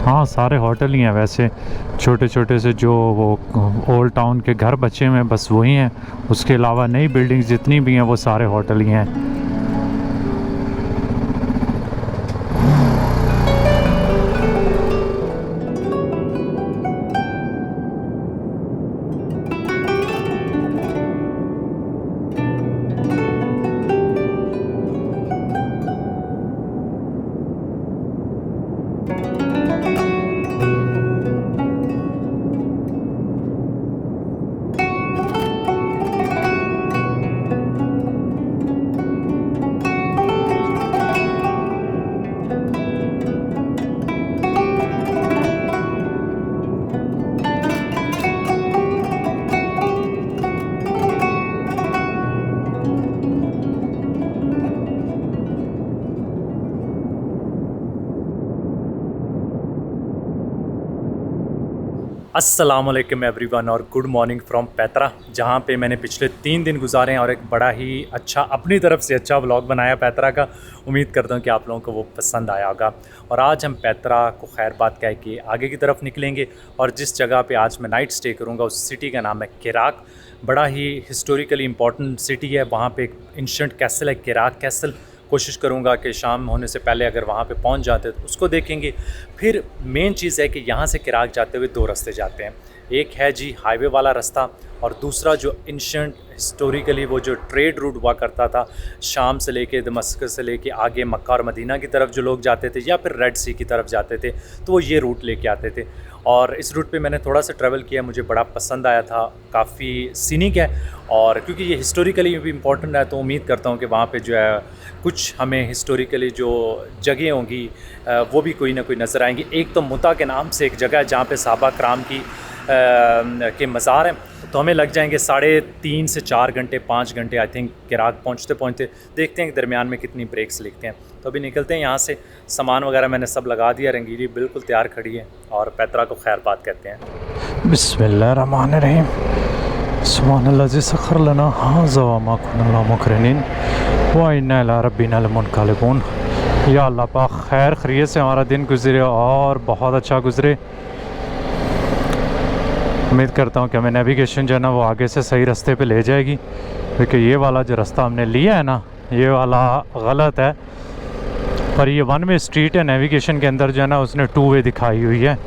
हाँ, सारे होटल ही हैं वैसे। छोटे छोटे से जो वो ओल्ड टाउन के घर बचे हुए हैं बस वही हैं। उसके अलावा नई बिल्डिंग्स जितनी भी हैं वो सारे होटल ही हैं। अस्सलामुअलैकुम एवरीवन और गुड मॉर्निंग फ्रॉम पैतरा, जहाँ पे मैंने पिछले 3 दिन गुजारे हैं और एक बड़ा ही अच्छा अपनी तरफ से अच्छा व्लॉग बनाया पैतरा का। उम्मीद करता हूँ कि आप लोगों को वो पसंद आया होगा। और आज हम पैतरा को खैरबाद कह के आगे की तरफ निकलेंगे और जिस जगह पे आज मैं नाइट स्टे करूँगा उस सिटी का नाम है केराक। बड़ा ही हिस्टोरिकली इम्पॉर्टेंट सिटी है। वहाँ पर एक एंशिएंट कैसल है केराक कैसल। कोशिश करूँगा कि शाम होने से पहले अगर वहाँ पे पहुँच जाते तो उसको देखेंगे। फिर मेन चीज़ है कि यहाँ से केराक जाते हुए 2 रास्ते जाते हैं। एक है जी हाईवे वाला रास्ता और दूसरा जो एंशिएंट हिस्टोरिकली वो जो ट्रेड रूट हुआ करता था शाम से लेके दमस्कस से लेके आगे मक्का और मदीना की तरफ जो लोग जाते थे या फिर रेड सी की तरफ जाते थे तो वो ये रूट लेके आते थे। और इस रूट पे मैंने थोड़ा सा ट्रैवल किया, मुझे बड़ा पसंद आया था। काफ़ी सीनिक है और क्योंकि ये हिस्टोरिकली भी इम्पोर्टेंट है तो उम्मीद करता हूँ कि वहाँ पे जो है कुछ हमें हिस्टोरिकली जो जगह होंगी वो भी कोई ना कोई नज़र आएंगी। एक तो मुता के नाम से एक जगह है जहाँ पे सहाबा कराम की के मज़ार हैं। तो हमें लग जाएंगे 3.5 से 4 घंटे 5 घंटे आई थिंक केराक पहुँचते पहुँचते। देखते हैं कि दरमियान में कितनी ब्रेक्स लिखते हैं। तो अभी निकलते हैं यहाँ से। सामान वगैरह मैंने सब लगा दिया, रंगीली बिल्कुल तैयार खड़ी है और पैतरा को खैरबाद कहते हैं। बिस्मिल्लाहिर्रहमानिर्रहीम। सुब्हानल्लाज़ी सख़र लना हाज़ा व मा कुन्ना मुक़रिनीन व इन्ना इला रब्बिना लमुनक़लिबून। या अल्लाह पाक खैर खैरियत से हमारा दिन गुज़रे और बहुत अच्छा गुज़रे। उम्मीद करता हूँ कि हमें नेविगेशन जो है ना वो आगे से सही रास्ते पे ले जाएगी, क्योंकि ये वाला जो रास्ता हमने लिया है ना ये वाला गलत है। पर ये 1 वे स्ट्रीट है, नेविगेशन के अंदर जो है ना उसने 2 वे दिखाई हुई है।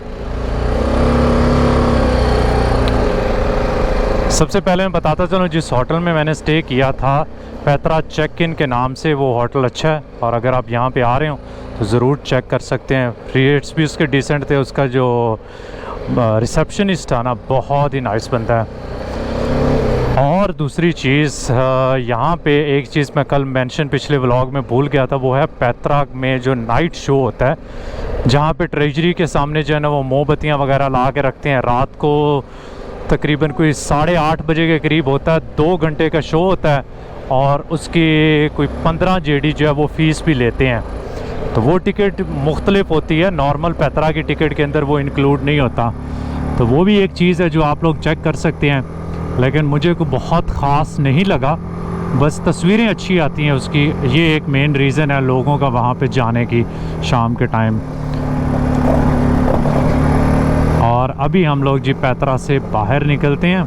सबसे पहले मैं बताता चलूँ जिस होटल में मैंने स्टे किया था पैतरा चेक इन के नाम से, वो होटल अच्छा है और अगर आप यहाँ पे आ रहे हो तो ज़रूर चेक कर सकते हैं। रेट्स भी उसके डिसेंट थे। उसका जो रिसेप्शनिस्ट था ना बहुत ही नाइस बंदा है। और दूसरी चीज़ यहाँ पे एक चीज़ मैं कल मेंशन पिछले व्लॉग में भूल गया था, वो है पैतरा में जो नाइट शो होता है जहाँ पे ट्रेजरी के सामने जो है ना वो मोमबत्तियाँ वगैरह ला के रखते हैं। रात को तकरीबन कोई 8:30 बजे के करीब होता है। 2 घंटे का शो होता है और उसकी कोई 15 जेडी जो है वो फ़ीस भी लेते हैं। तो वो टिकट मुख्तलिफ होती है, नॉर्मल पैतरा की टिकट के अंदर वो इंक्लूड नहीं होता। तो वो भी एक चीज़ है जो आप लोग चेक कर सकते हैं। लेकिन मुझे को बहुत ख़ास नहीं लगा, बस तस्वीरें अच्छी आती हैं उसकी। ये एक मेन रीज़न है लोगों का वहाँ पे जाने की शाम के टाइम। और अभी हम लोग जी पैतरा से बाहर निकलते हैं।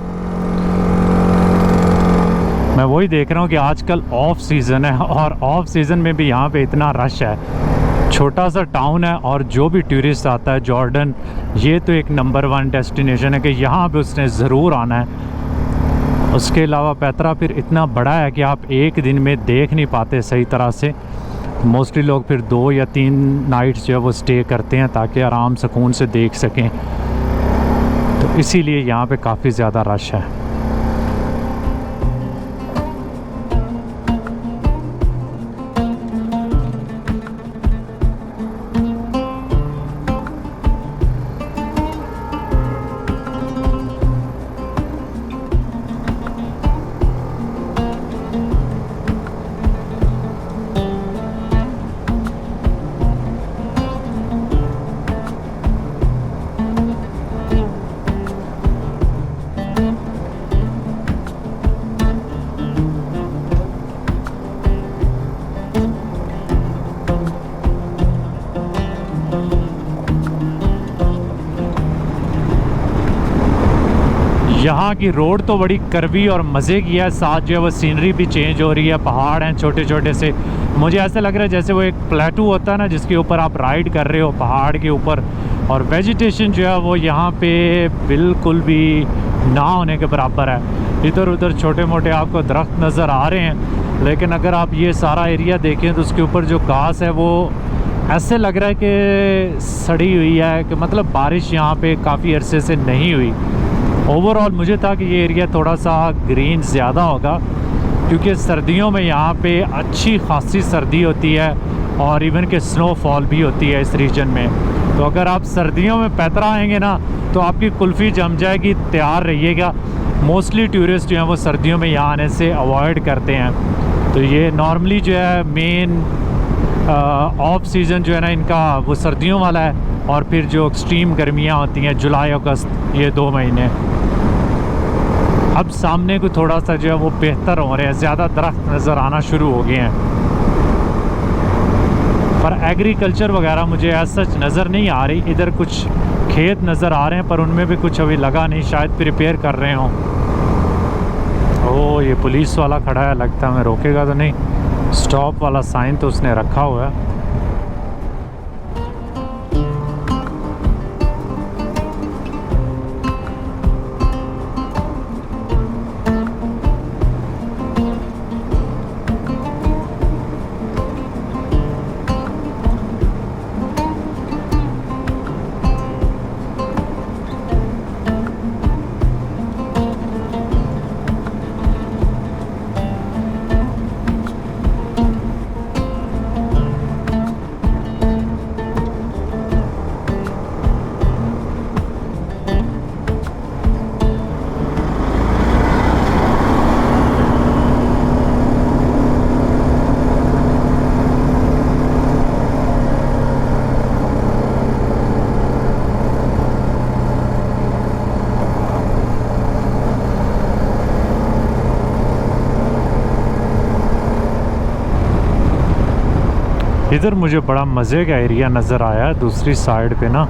मैं वही देख रहा हूँ कि आजकल ऑफ सीज़न है और ऑफ सीज़न में भी यहाँ पे इतना रश है। छोटा सा टाउन है और जो भी टूरिस्ट आता है जॉर्डन, ये तो एक नंबर 1 डेस्टिनेशन है कि यहाँ पे उसने ज़रूर आना है। उसके अलावा पैतरा फिर इतना बड़ा है कि आप एक दिन में देख नहीं पाते सही तरह से। मोस्टली लोग फिर 2 या 3 नाइट्स जो है वो स्टे करते हैं ताकि आराम सुकून से देख सकें। तो इसीलिए यहाँ पे काफ़ी ज़्यादा रश है। यहाँ की रोड तो बड़ी करवी और मज़े की है, साथ जो है वो सीनरी भी चेंज हो रही है। पहाड़ हैं छोटे छोटे से, मुझे ऐसा लग रहा है जैसे वो एक प्लेटू होता है ना, जिसके ऊपर आप राइड कर रहे हो पहाड़ के ऊपर। और वेजिटेशन जो है वो यहाँ पे बिल्कुल भी ना होने के बराबर है। इधर उधर छोटे मोटे आपको दरख्त नज़र आ रहे हैं, लेकिन अगर आप ये सारा एरिया देखें तो उसके ऊपर जो घास है वो ऐसे लग रहा है कि सड़ी हुई है, कि मतलब बारिश यहाँ पे काफ़ी अरसे से नहीं हुई। ओवरऑल मुझे था कि ये एरिया थोड़ा सा ग्रीन ज़्यादा होगा, क्योंकि सर्दियों में यहाँ पे अच्छी खासी सर्दी होती है और इवन के स्नोफॉल भी होती है इस रीजन में। तो अगर आप सर्दियों में पैतरा आएंगे ना तो आपकी कुल्फ़ी जम जाएगी, तैयार रहिएगा। मोस्टली टूरिस्ट जो हैं वो सर्दियों में यहाँ आने से अवॉइड करते हैं। तो ये नॉर्मली जो है मेन ऑफ सीज़न जो है ना इनका वो सर्दियों वाला है, और फिर जो एक्सट्रीम गर्मियाँ होती हैं जुलाई अगस्त, ये 2 महीने। अब सामने को थोड़ा सा जो है वो बेहतर हो रहे हैं, ज़्यादा दरख्त नज़र आना शुरू हो गए हैं, पर एग्रीकल्चर वगैरह मुझे ऐसा नज़र नहीं आ रही। इधर कुछ खेत नज़र आ रहे हैं पर उनमें भी कुछ अभी लगा नहीं, शायद प्रिपेयर कर रहे हों। ओह, ये पुलिस वाला खड़ा है, लगता है मैं रोकेगा तो नहीं। स्टॉप वाला साइन तो उसने रखा हुआ है। इधर मुझे बड़ा मज़े का एरिया नज़र आया है दूसरी साइड पे ना।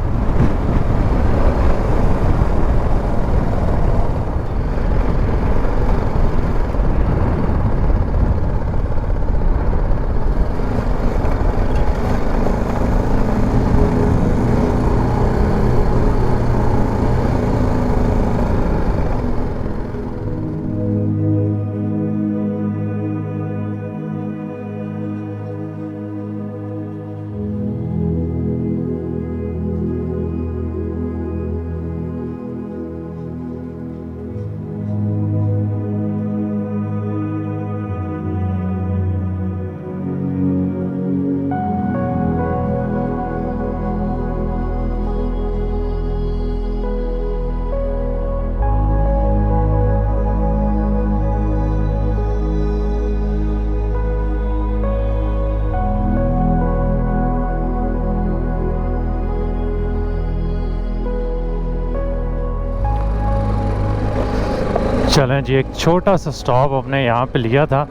चलें जी, एक छोटा सा स्टॉप अपने यहाँ पे लिया था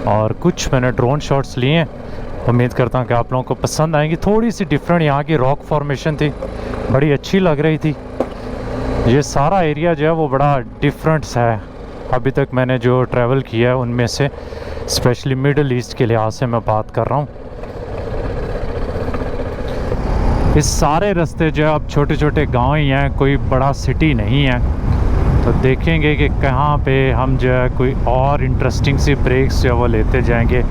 और कुछ मैंने ड्रोन शॉट्स लिए हैं। उम्मीद करता हूँ कि आप लोगों को पसंद आएंगी। थोड़ी सी डिफरेंट यहाँ की रॉक फॉर्मेशन थी, बड़ी अच्छी लग रही थी। ये सारा एरिया जो है वो बड़ा डिफरेंट सा है अभी तक मैंने जो ट्रैवल किया है उनमें से, स्पेशली मिडल ईस्ट के लिहाज से मैं बात कर रहा हूँ। इस सारे रास्ते जो है अब छोटे छोटे गाँव ही हैं, कोई बड़ा सिटी नहीं है। तो देखेंगे कि कहाँ पे हम जो है कोई और इंटरेस्टिंग सी ब्रेक्स जो है वो लेते जाएंगे।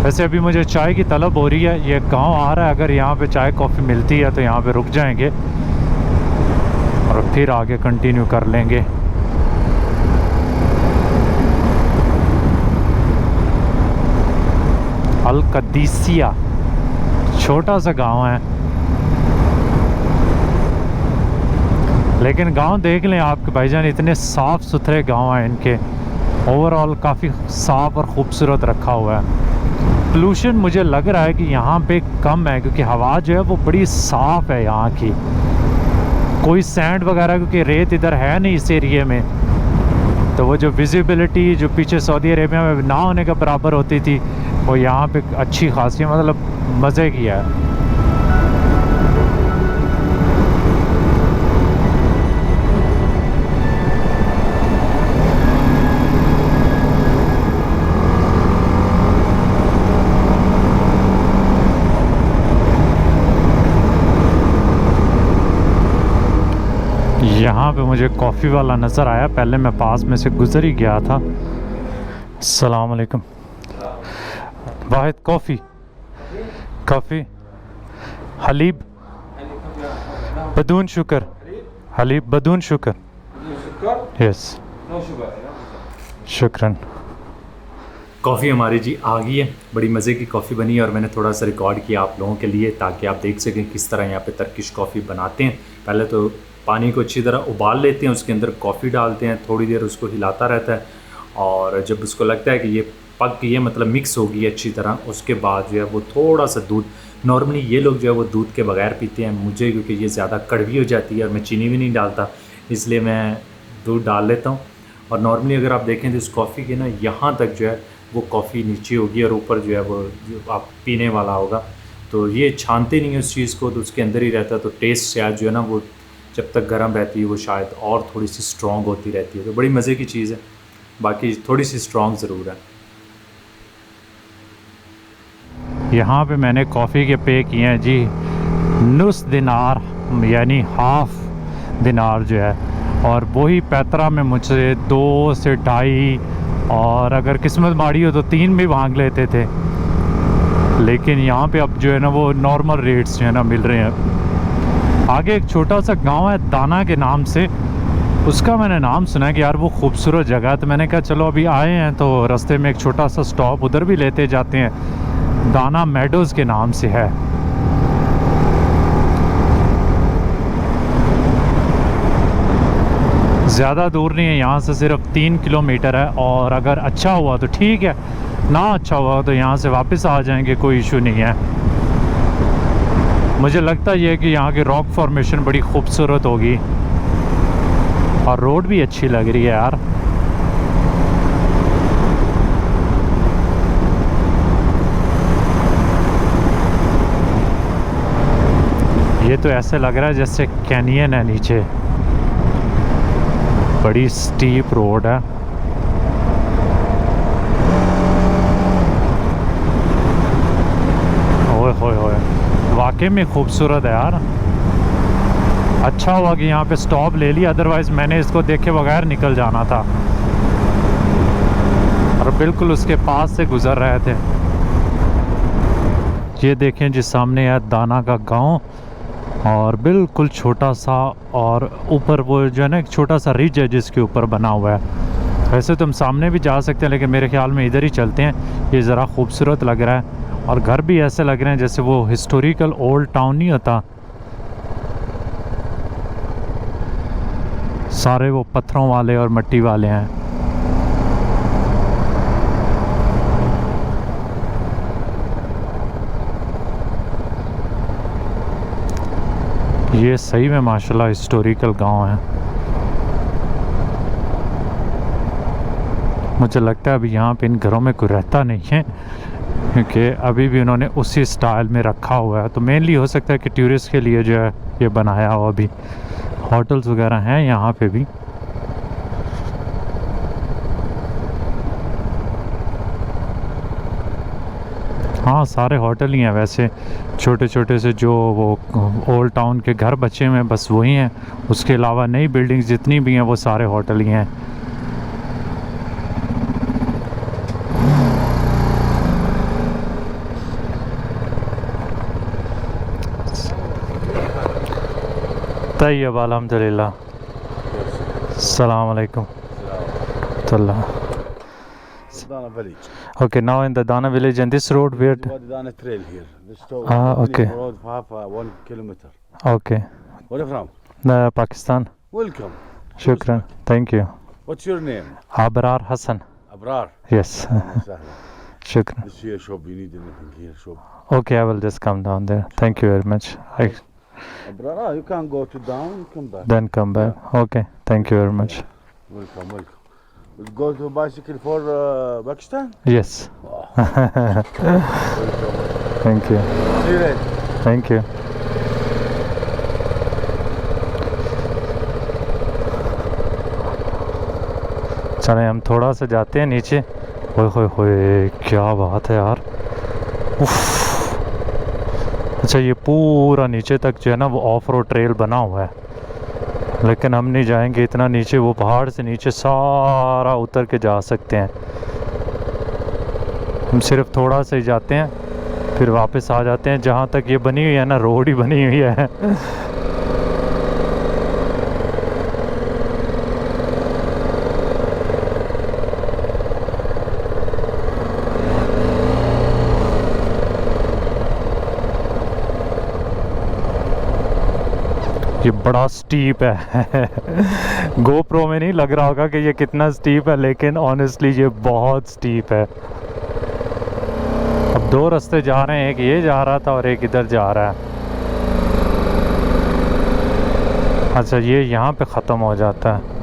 वैसे अभी मुझे चाय की तलब हो रही है, ये गांव आ रहा है, अगर यहाँ पे चाय कॉफ़ी मिलती है तो यहाँ पे रुक जाएंगे और फिर आगे कंटिन्यू कर लेंगे। अल कदीसिया छोटा सा गांव है, लेकिन गांव देख लें आपके भाईजान, इतने साफ़ सुथरे गांव हैं इनके। ओवरऑल काफ़ी साफ़ और ख़ूबसूरत रखा हुआ है। पोल्यूशन मुझे लग रहा है कि यहाँ पे कम है, क्योंकि हवा जो है वो बड़ी साफ़ है यहाँ की। कोई सैंड वगैरह, क्योंकि रेत इधर है नहीं इस एरिए में, तो वो जो विजिबिलिटी जो पीछे सऊदी अरेबिया में ना होने के बराबर होती थी, वो यहाँ पे अच्छी खासी मतलब मज़े की है। यहाँ पे मुझे कॉफ़ी वाला नज़र आया, पहले मैं पास में से गुज़र ही गया था। अस्सलाम वालेकुम। वाहिद कॉफ़ी, कॉफ़ी हलीब बदून शुगर, हलीब बदून शुगर। यस शुक्रन। कॉफ़ी हमारी जी आ गई है, बड़ी मज़े की कॉफ़ी बनी है और मैंने थोड़ा सा रिकॉर्ड किया आप लोगों के लिए ताकि आप देख सकें किस तरह यहाँ पे टर्किश कॉफ़ी बनाते हैं। पहले तो पानी को अच्छी तरह उबाल लेते हैं, उसके अंदर कॉफ़ी डालते हैं, थोड़ी देर उसको हिलाता रहता है और जब उसको लगता है कि ये पक गई है, मतलब मिक्स हो गई है अच्छी तरह, उसके बाद जो है वो थोड़ा सा दूध, नॉर्मली ये लोग जो है वो दूध के बगैर पीते हैं, मुझे क्योंकि ये ज़्यादा कड़वी हो जाती है और मैं चीनी भी नहीं डालता, इसलिए मैं दूध डाल लेता हूँ। और नॉर्मली अगर आप देखें तो इस कॉफ़ी के ना यहाँ तक जो है वो कॉफ़ी नीचे होगी और ऊपर जो है वो जो आप पीने वाला होगा, तो ये छानते नहीं है उस चीज़ को, तो उसके अंदर ही रहता है, तो टेस्ट शायद जो है ना वो जब तक गर्म रहती है वो शायद और थोड़ी सी स्ट्रॉन्ग होती रहती है, तो बड़ी मज़े की चीज़ है, बाकी थोड़ी सी स्ट्रॉन्ग ज़रूर है। यहाँ पे मैंने कॉफ़ी के पे किए हैं जी नुस दिनार, यानी हाफ दिनार जो है, और वही पैतरा में मुझसे 2 से 2.5 और अगर किस्मत माड़ी हो तो 3 भी मांग लेते थे, लेकिन यहाँ पे अब जो है ना वो नॉर्मल रेट्स जो है ना मिल रहे हैं। आगे एक छोटा सा गांव है दाना के नाम से, उसका मैंने नाम सुना है कि यार वो खूबसूरत जगह है, तो मैंने कहा चलो अभी आए हैं तो रास्ते में एक छोटा सा स्टॉप उधर भी लेते जाते हैं, दाना मेडोज़ के नाम से है। ज़्यादा दूर नहीं है, यहाँ से सिर्फ 3 किलोमीटर है, और अगर अच्छा हुआ तो ठीक है, ना अच्छा हुआ तो यहाँ से वापस आ जाएंगे, कोई इशू नहीं है। मुझे लगता ये है कि यहाँ की रॉक फॉर्मेशन बड़ी खूबसूरत होगी और रोड भी अच्छी लग रही है यार। ये तो ऐसे लग रहा है जैसे कैनियन है नीचे, बड़ी स्टीप रोड है। ओए होए होए, वाकई में खूबसूरत है यार। अच्छा हुआ कि यहाँ पे स्टॉप ले लिया, अदरवाइज़ मैंने इसको देखे बगैर निकल जाना था, और बिल्कुल उसके पास से गुज़र रहे थे। ये देखें जी सामने है दाना का गांव, और बिल्कुल छोटा सा, और ऊपर वो जो है ना एक छोटा सा रिज है जिसके ऊपर बना हुआ है। वैसे तो हम सामने भी जा सकते हैं, लेकिन मेरे ख्याल में इधर ही चलते हैं, ये ज़रा खूबसूरत लग रहा है, और घर भी ऐसे लग रहे हैं जैसे वो हिस्टोरिकल ओल्ड टाउन नहीं होता, सारे वो पत्थरों वाले और मिट्टी वाले हैं। ये सही में माशाल्लाह हिस्टोरिकल गांव है। मुझे लगता है अभी यहाँ पे इन घरों में कोई रहता नहीं है, क्योंकि अभी भी उन्होंने उसी स्टाइल में रखा हुआ है, तो मेनली हो सकता है कि टूरिस्ट के लिए जो है ये बनाया हुआ। अभी होटल्स वगैरह हैं यहाँ पे भी। हाँ सारे होटल ही हैं वैसे, छोटे छोटे से जो वो ओल्ड टाउन के घर बचे हुए हैं बस वही हैं, उसके अलावा नई बिल्डिंग्स जितनी भी हैं वो सारे होटल ही हैं। तैयब अल्हम्दुलिल्लाह। अस्सलाम वालेकुम। Dana village. Okay, now in the Dana village and this road where What the Dana trail here. This okay. road for half 1 kilometer. okay, Where are you from? Pakistan. Welcome. Shukran, thank you. What's your name? Abrar Hassan. Abrar. Yes. Shukran. This here shop. You need anything here shop. Okay, I will just come down there. Thank you very much. Abrar, you can go to down, come back. Then come back. Okay, thank you very much. Welcome, welcome. We'll go to bicycle for Pakistan? Yes. Thank you. See you later. Thank you. चलें हम थोड़ा सा जाते हैं नीचे। ओए होए होए, क्या बात है यार। उफ। अच्छा ये पूरा नीचे तक जो है ना वो ऑफ रोड ट्रेल बना हुआ है, लेकिन हम नहीं जाएंगे इतना नीचे, वो पहाड़ से नीचे सारा उतर के जा सकते हैं। हम सिर्फ थोड़ा सा ही जाते हैं फिर वापस आ जाते हैं। जहाँ तक ये बनी हुई है ना, रोड ही बनी हुई है। ये बड़ा स्टीप है। गोप्रो में नहीं लग रहा होगा कि ये कितना स्टीप है, लेकिन ऑनेस्टली ये बहुत स्टीप है। अब दो रास्ते जा रहे हैं, एक ये जा रहा था और एक इधर जा रहा है। अच्छा, ये यहाँ पे ख़त्म हो जाता है।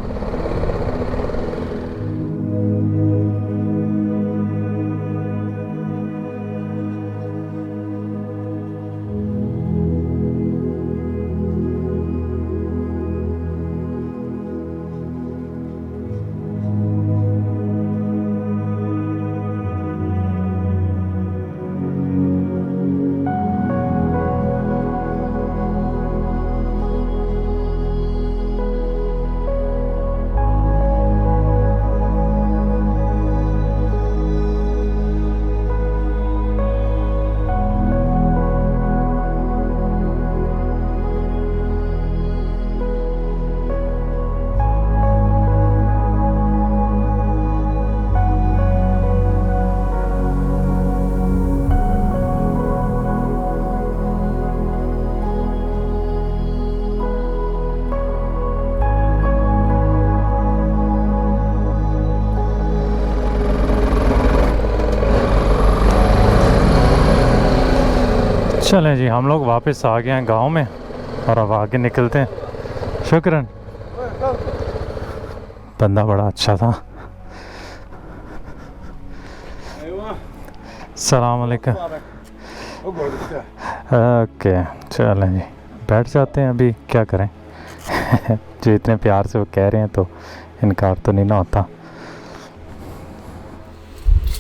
चलें जी, हम लोग वापस आ गए हैं गांव में और अब आगे निकलते हैं। शुक्रन, बंदा बड़ा अच्छा था। सलाम अलैकुम। ओके, चलें जी, बैठ जाते हैं। अभी क्या करें। जो इतने प्यार से वो कह रहे हैं तो इनकार तो नहीं ना होता।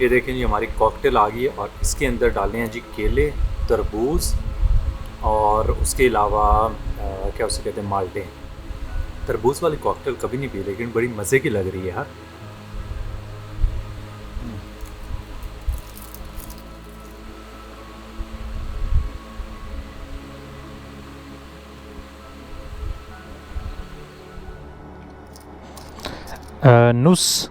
ये देखें जी, हमारी कॉकटेल आ गई है और इसके अंदर डाले हैं जी केले, तरबूज और उसके अलावा क्या उसे कहते हैं, माल्टे। तरबूज वाली कॉकटेल कभी नहीं पी, लेकिन बड़ी मज़े की लग रही है यार। नुस।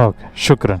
ओके, शुक्रन।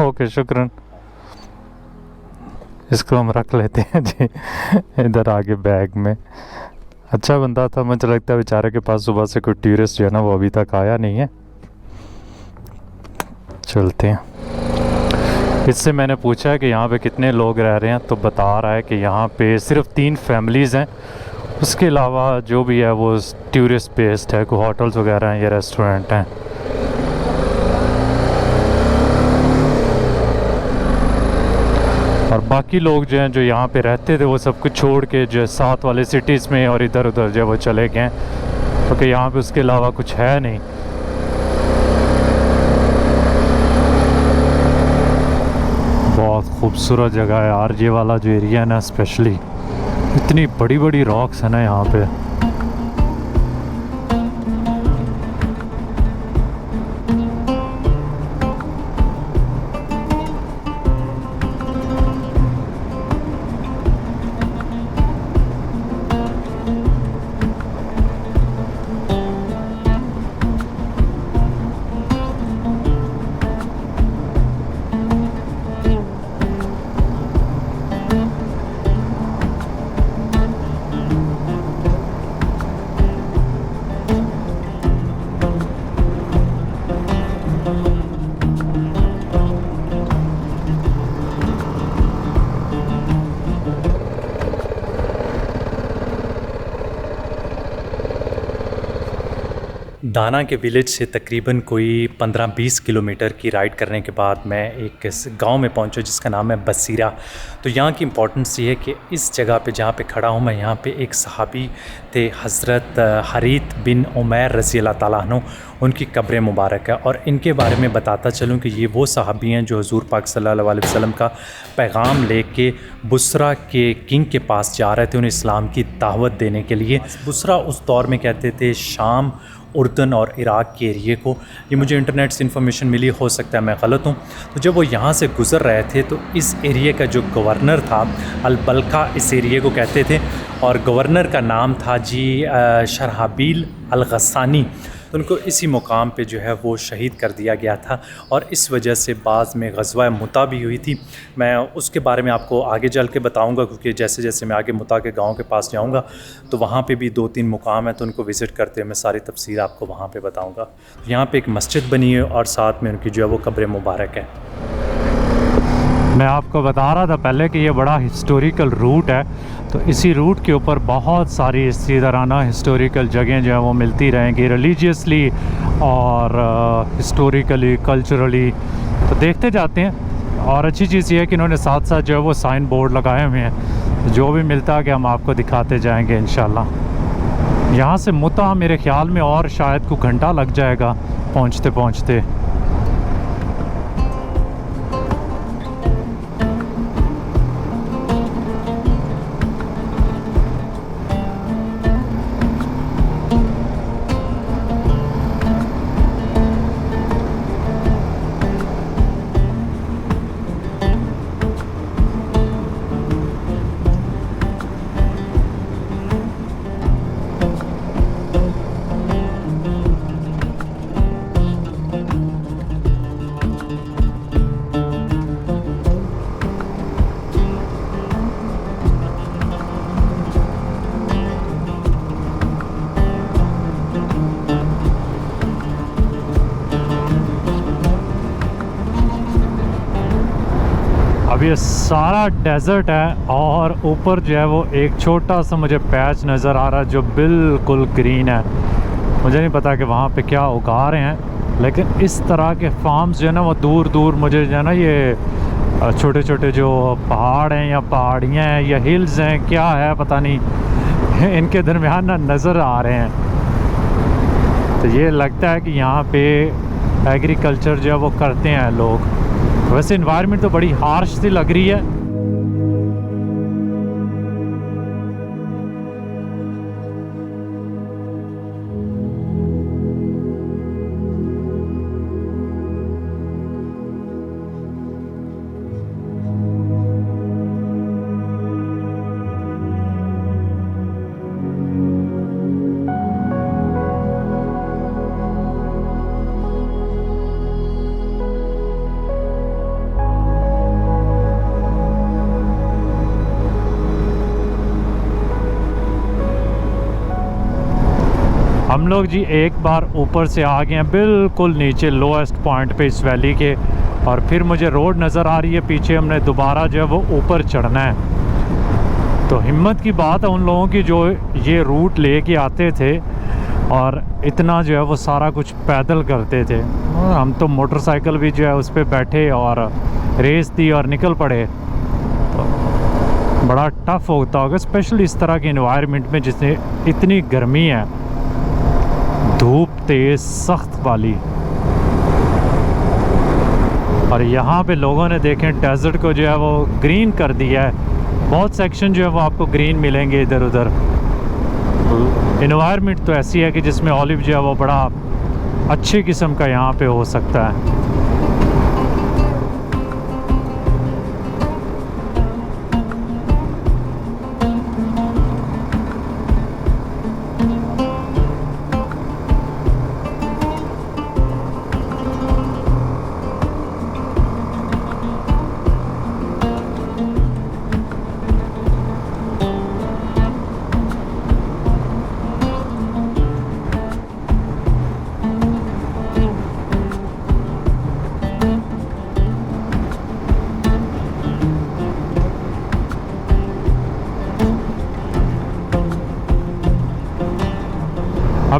ओके, शुक्रन। इसको हम रख लेते हैं जी इधर आगे बैग में। अच्छा बंदा था, मुझे लगता है बेचारे के पास सुबह से कोई टूरिस्ट जो है ना वो अभी तक आया नहीं है। चलते हैं। इससे मैंने पूछा है कि यहाँ पे कितने लोग रह रहे हैं, तो बता रहा है कि यहाँ पे सिर्फ 3 फैमिलीज़ हैं। उसके अलावा जो भी है वो टूरिस्ट बेस्ड है, कोई होटल्स वगैरह हैं या रेस्टोरेंट हैं। और बाकी लोग जो हैं जो यहाँ पे रहते थे वो सब कुछ छोड़ के जो साथ वाले सिटीज़ में और इधर उधर जो वो चले गए, क्योंकि यहाँ पे उसके अलावा कुछ है नहीं। बहुत खूबसूरत जगह है यार ये वाला जो एरिया है ना, स्पेशली इतनी बड़ी बड़ी रॉक्स है ना यहाँ पे। दाना के विलेज से तकरीबन कोई 15-20 किलोमीटर की राइड करने के बाद मैं एक गांव में पहुंचा जिसका नाम है बसीरा। तो यहाँ की इम्पोर्टेंस ये है कि इस जगह पे जहाँ पे खड़ा हूँ मैं, यहाँ पे एक सहाबी थे हज़रत हरीत बिन उमैर रज़ी अल्लाह ताला अन्हु, उनकी कब्र मुबारक है। और इनके बारे में बताता चलूँ कि ये वो सहाबी हैं जो हुज़ूर पाक सल्लल्लाहु अलैहि वसल्लम का पैगाम लेके बुसरा के किंग के पास जा रहे थे उन्हें इस्लाम की दावत देने के लिए। बुसरा उस दौर में कहते थे शाम, उर्दन और इराक़ के एरिए को। ये मुझे इंटरनेट से इन्फॉर्मेशन मिली, हो सकता है मैं गलत हूँ। तो जब वो यहाँ से गुज़र रहे थे तो इस एरिए का जो गवर्नर था, अल-बलखा इस एरिए को कहते थे, और गवर्नर का नाम था जी शरहाबील अल-गस्सानी। तो उनको इसी मुकाम पे जो है वो शहीद कर दिया गया था, और इस वजह से बाद में ग़ज़वा मुता भी हुई थी। मैं उसके बारे में आपको आगे चल के बताऊंगा, क्योंकि जैसे जैसे मैं आगे मुता के गांव के पास जाऊंगा तो वहाँ पे भी 2-3 मुकाम है, तो उनको विज़िट करते हुए मैं सारी तफसीर आपको वहाँ पे बताऊंगा। तो यहाँ पे एक मस्जिद बनी है और साथ में उनकी जो है वो कब्र मुबारक है। मैं आपको बता रहा था पहले कि ये बड़ा हिस्टोरिकल रूट है, तो इसी रूट के ऊपर बहुत सारी इसी तरह हिस्टोरिकल जगहें जो है वो मिलती रहेंगी, रिलीजियसली और हिस्टोरिकली, कल्चरली। तो देखते जाते हैं। और अच्छी चीज़ ये है कि इन्होंने साथ साथ जो है वो साइन बोर्ड लगाए हुए हैं, तो जो भी मिलता है कि हम आपको दिखाते जाएंगे इंशाल्लाह। यहाँ से मुता मेरे ख्याल में और शायद को घंटा लग जाएगा पहुँचते पहुँचते। अब ये सारा डेजर्ट है और ऊपर जो है वो एक छोटा सा मुझे पैच नज़र आ रहा है जो बिल्कुल ग्रीन है। मुझे नहीं पता कि वहाँ पे क्या उगा रहे हैं, लेकिन इस तरह के फार्म्स जो है ना वो दूर दूर मुझे जो है ना ये छोटे छोटे जो पहाड़ हैं या पहाड़ियाँ हैं या हिल्स हैं, क्या है पता नहीं, इनके दरमियान ना नज़र आ रहे हैं। तो ये लगता है कि यहाँ पे एग्रीकल्चर जो है वो करते हैं लोग। वैसे इन्वायरमेंट तो बड़ी हार्श सी लग रही है। हम लोग जी एक बार ऊपर से आ गए हैं बिल्कुल नीचे लोएस्ट पॉइंट पे इस वैली के, और फिर मुझे रोड नज़र आ रही है पीछे। हमने दोबारा जो है वो ऊपर चढ़ना है। तो हिम्मत की बात है उन लोगों की जो ये रूट लेके आते थे और इतना जो है वो सारा कुछ पैदल करते थे। और हम तो मोटरसाइकिल भी जो है उस पर बैठे और रेस दी और निकल पड़े। तो बड़ा टफ होता होगा, स्पेशली इस तरह के इन्वायरमेंट में जिसमें इतनी गर्मी है, धूप तेज सख्त वाली। और यहाँ पे लोगों ने देखें डेजर्ट को जो है वो ग्रीन कर दिया है। बहुत सेक्शन जो है वो आपको ग्रीन मिलेंगे इधर उधर। इन्वायरमेंट तो ऐसी है कि जिसमें ऑलिव जो है वो बड़ा अच्छी किस्म का यहाँ पे हो सकता है।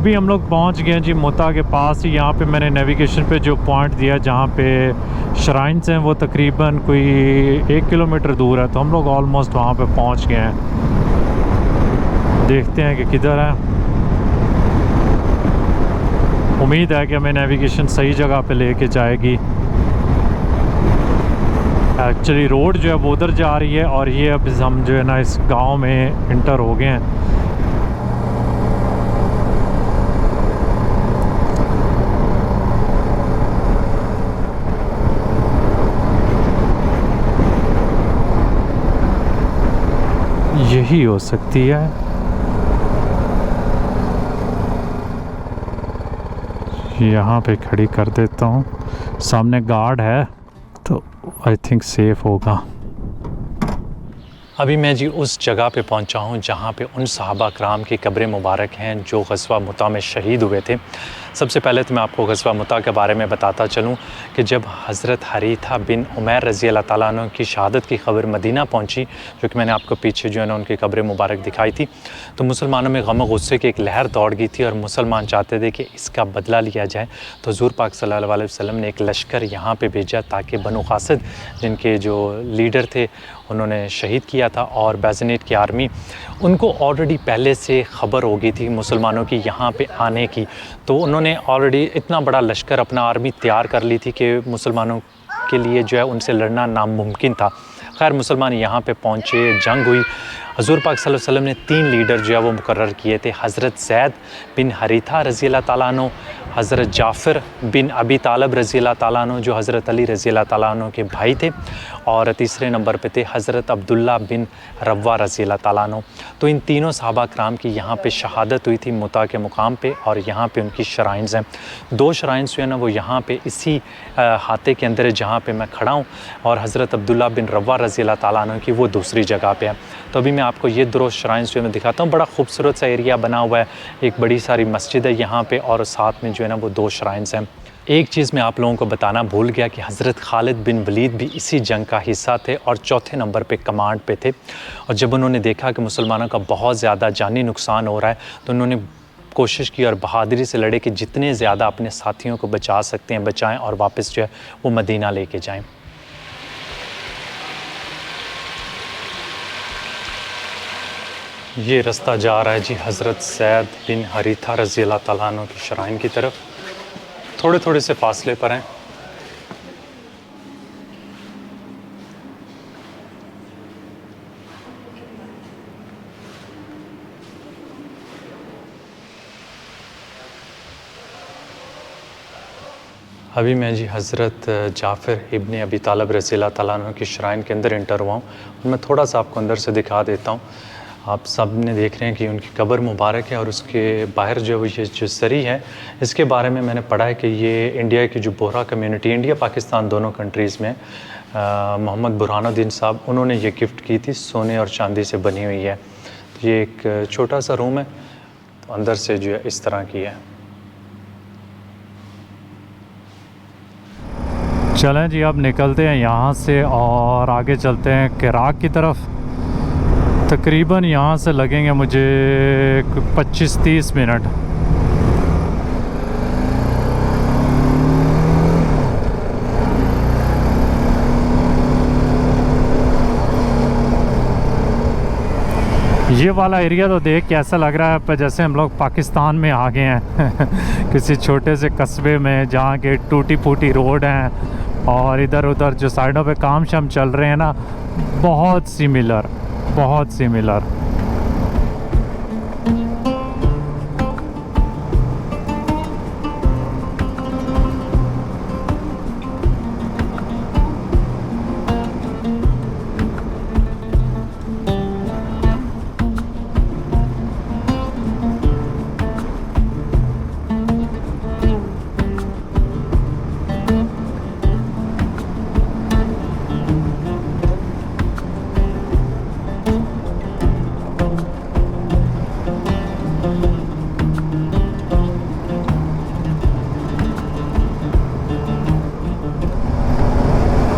अभी हम लोग पहुंच गए हैं जी मुता के पास ही। यहाँ पे मैंने नेविगेशन पे जो पॉइंट दिया जहाँ पे श्राइन्स हैं वो तकरीबन कोई 1 किलोमीटर दूर है, तो हम लोग ऑलमोस्ट वहाँ पे पहुँच गए हैं। देखते हैं कि किधर है। उम्मीद है कि हमें नेविगेशन सही जगह पे लेके जाएगी। एक्चुअली रोड जो है वो उधर जा रही है और ये अब हम जो है ना इस गांव में इंटर हो गए हैं। यही हो सकती है। यहाँ पे खड़ी कर देता हूँ, सामने गार्ड है तो आई थिंक सेफ होगा। अभी मैं जी उस जगह पे पहुंचा हूं जहां पे उन सहाबा कराम की कब्रें मुबारक हैं जो ग़ज़वा मुता में शहीद हुए थे। सबसे पहले तो मैं आपको ग़ज़वा मुता के बारे में बताता चलूं कि जब हज़रत हरीथा बिन उमैर रज़ी अल्लाह ताला अन्हु की शहादत की ख़बर मदीना पहुंची, जो कि मैंने आपको पीछे जो है ना उनकी कब्रें मुबारक दिखाई थी, तो मुसलमानों में गम गुस्से की एक लहर दौड़ गई थी और मुसलमान चाहते थे कि इसका बदला लिया जाए। तो हुज़ूर पाक सल्लल्लाहु अलैहि वसल्लम ने एक लश्कर यहाँ पर भेजा ताकि बनु क़ासिद, जिनके जो लीडर थे, उन्होंने शहीद किया था और बैज़नेट की आर्मी, उनको ऑलरेडी पहले से ख़बर हो गई थी मुसलमानों की यहाँ पे आने की। तो उन्होंने ऑलरेडी इतना बड़ा लश्कर, अपना आर्मी तैयार कर ली थी कि मुसलमानों के लिए जो है उनसे लड़ना नामुमकिन था। खैर मुसलमान यहाँ पे पहुँचे, जंग हुई। हुज़ूर पाक सल्लल्लाहु अलैहि वसल्लम ने 3 लीडर जो है वो मुकर्रर किए थे। हज़रत ज़ैद बिन हरीथा रज़ी अल्लाह ताला अन्हु, हज़रत जाफ़र बिन अबी तालिब रज़ी अल्लाह ताला अन्हु जो हज़रत अली रज़ी अल्लाह ताला अन्हु के भाई थे, और तीसरे नंबर पे थे हज़रत अब्दुल्ला बिन रव्वा रज़ी अल्लाह ताला अन्हु। तो इन तीनों सहाबा कराम की यहाँ पे शहादत हुई थी मुता के मुकाम पे, और यहाँ पे उनकी श्राइन्स हैं। 2 श्राइन्स जो है ना वो यहाँ पे इसी हाते के अंदर है जहाँ पे मैं खड़ा हूँ, और हज़रत अब्दुल्ला बिन रव्वा रज़ी अल्लाह ताला अन्हु की वो दूसरी जगह पे है। तो अभी मैं आपको ये 2 श्राइन्स जो मैं दिखाता हूँ। बड़ा खूबसूरत सा एरिया बना हुआ है, एक बड़ी सारी मस्जिद है यहाँ पे, और साथ में जो है ना वो 2 श्राइन्स हैं। एक चीज़ मैं आप लोगों को बताना भूल गया कि हज़रत खालिद बिन वलीद भी इसी जंग का हिस्सा थे और चौथे नंबर पे कमांड पे थे। और जब उन्होंने देखा कि मुसलमानों का बहुत ज़्यादा जानी नुकसान हो रहा है, तो उन्होंने कोशिश की और बहादुरी से लड़े कि जितने ज़्यादा अपने साथियों को बचा सकते हैं बचाएँ और वापस जो है वो मदीना लेके जाएँ। ये रास्ता जा रहा है जी हज़रत ज़ैद बिन हरीथा रज़ी अल्लाह ताला अन्हु की श्राइन की तरफ। थोड़े थोड़े से फासले पर हैं। अभी मैं जी हज़रत जाफ़र इब्न अबी तालिब रज़ी अल्लाह ताला अन्हु की श्राइन के अंदर इंटर हुआ हूँ। मैं थोड़ा सा आपको अंदर से दिखा देता हूँ। आप सब ने देख रहे हैं कि उनकी कब्र मुबारक है, और उसके बाहर जो ये जो सरी है, इसके बारे में मैंने पढ़ा है कि ये इंडिया की जो बोहरा कम्युनिटी, इंडिया पाकिस्तान दोनों कंट्रीज़ में, मोहम्मद बुरहानुद्दीन साहब, उन्होंने ये गिफ्ट की थी, सोने और चांदी से बनी हुई है। तो ये एक छोटा सा रूम है, तो अंदर से जो है इस तरह की है। चलें जी अब निकलते हैं यहाँ से और आगे चलते हैं किराक की तरफ। तकरीबन यहाँ से लगेंगे मुझे 25-30 मिनट। ये वाला एरिया तो देख के ऐसा लग रहा है पर जैसे हम लोग पाकिस्तान में आ गए हैं किसी छोटे से कस्बे में जहाँ के टूटी फूटी रोड हैं और इधर उधर जो साइडों पे काम शाम चल रहे हैं ना, बहुत सिमिलर।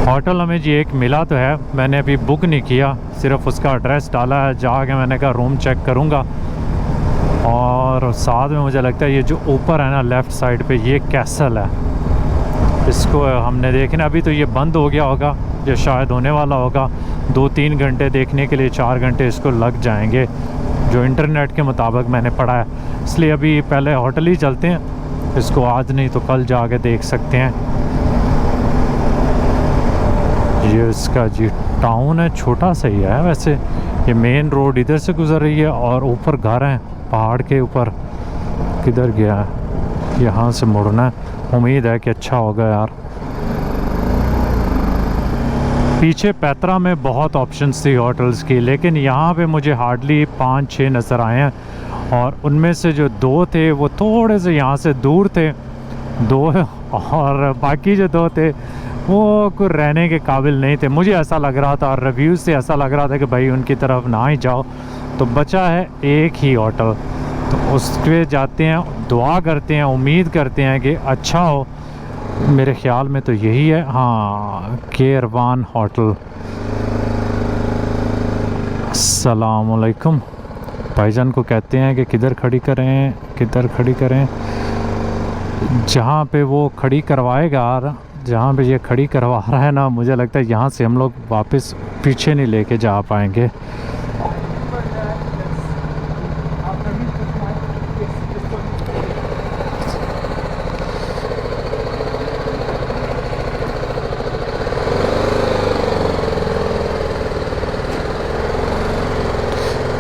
होटल हमें जी एक मिला तो है, मैंने अभी बुक नहीं किया, सिर्फ उसका एड्रेस डाला है, जाके मैंने कहा रूम चेक करूँगा। और साथ में मुझे लगता है ये जो ऊपर है ना लेफ़्ट साइड पे, ये कैसल है, इसको हमने देखना। अभी तो ये बंद हो गया होगा, ये शायद होने वाला होगा। 2-3 घंटे देखने के लिए 4 घंटे इसको लग जाएंगे, जो इंटरनेट के मुताबिक मैंने पढ़ा है। इसलिए अभी पहले होटल ही चलते हैं, इसको आज नहीं तो कल जाके देख सकते हैं। ये इसका जी टाउन है, छोटा सा ही है वैसे। ये मेन रोड इधर से गुजर रही है और ऊपर घर हैं पहाड़ के ऊपर। किधर गया है, यहाँ से मुड़ना है। उम्मीद है कि अच्छा होगा यार। पीछे पैतरा में बहुत ऑप्शंस थी होटल्स की, लेकिन यहाँ पे मुझे हार्डली 5-6 नज़र आए हैं, और उनमें से जो 2 थे वो थोड़े से यहाँ से दूर थे 2, और बाकी जो 2 थे वो कोई रहने के काबिल नहीं थे, मुझे ऐसा लग रहा था। और रिव्यूज़ से ऐसा लग रहा था कि भाई उनकी तरफ ना ही जाओ। तो बचा है एक ही होटल, तो उस पर जाते हैं, दुआ करते हैं, उम्मीद करते हैं कि अच्छा हो। मेरे ख़्याल में तो यही है, हाँ, केरवान होटल। अस्सलामुअलैकुम। भाईजान को कहते हैं कि किधर खड़ी करें, किधर खड़ी करें। जहाँ पे वो खड़ी करवाएगा, जहाँ पे ये खड़ी करवा रहा है ना, मुझे लगता है यहाँ से हम लोग वापस पीछे नहीं लेके जा पाएंगे।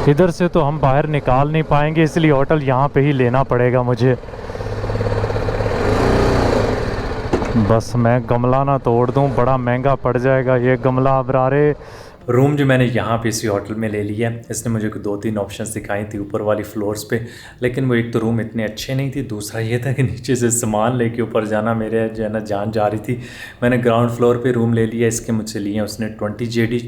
इधर से तो हम बाहर निकाल नहीं पाएंगे, इसलिए होटल यहाँ पे ही लेना पड़ेगा मुझे। बस मैं गमला ना तोड़ दूँ, बड़ा महंगा पड़ जाएगा ये गमला अबरारे। रूम जो मैंने यहाँ पे इसी होटल में ले लिया है, इसने मुझे 2-3 ऑप्शंस दिखाई थी ऊपर वाली फ्लोर्स पे, लेकिन वो एक तो रूम इतने अच्छे नहीं थी, दूसरा ये था कि नीचे से सामान लेके ऊपर जाना मेरे जो है ना जान जा रही थी। मैंने ग्राउंड फ्लोर पे रूम ले लिया, इसके मुझसे लिए उसने 20 JD।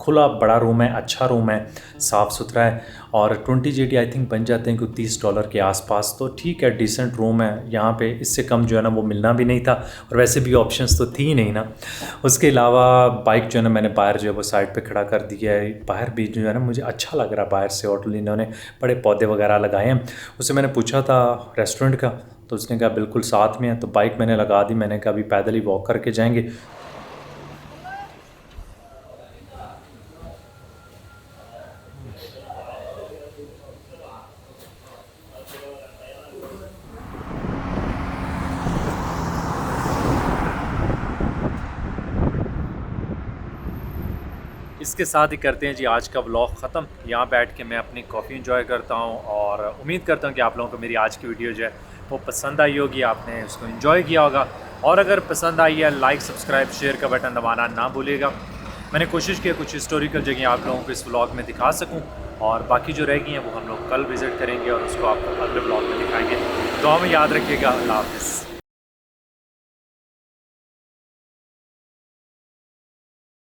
खुला बड़ा रूम है, अच्छा रूम है, साफ़ सुथरा है, और 20 JD आई थिंक बन जाते हैं कि $30 के आसपास। तो ठीक है, डिसेंट रूम है। यहाँ पे इससे कम जो है ना वो मिलना भी नहीं था, और वैसे भी ऑप्शंस तो थी नहीं ना। उसके अलावा बाइक जो है ना मैंने बाहर जो है वो साइड पे खड़ा कर दिया है। बाहर भी जो है ना मुझे अच्छा लग रहा है, बाहर से होटल इन्होंने बड़े पौधे वगैरह लगाए हैं। उससे मैंने पूछा था रेस्टोरेंट का, तो उसने कहा बिल्कुल साथ में है। तो बाइक मैंने लगा दी, मैंने कहा अभी पैदल ही वॉक करके जाएंगे। इसके साथ ही करते हैं जी आज का व्लॉग ख़त्म। यहाँ बैठ के मैं अपनी कॉफ़ी इंजॉय करता हूँ, और उम्मीद करता हूँ कि आप लोगों को मेरी आज की वीडियो जो है वो पसंद आई होगी, आपने उसको एंजॉय किया होगा। और अगर पसंद आई है, लाइक, सब्सक्राइब, शेयर का बटन दबाना ना भूलिएगा। मैंने कोशिश की कुछ हिस्टोरिकल जगह आप लोगों को इस व्लॉग में दिखा सकूँ, और बाकी जो रह गई हैं वो हम लोग कल विज़िट करेंगे और उसको आपको अगले व्लॉग में दिखाएँगे। दुआ में याद रखिएगा। अल्लाह हाफ़िज़।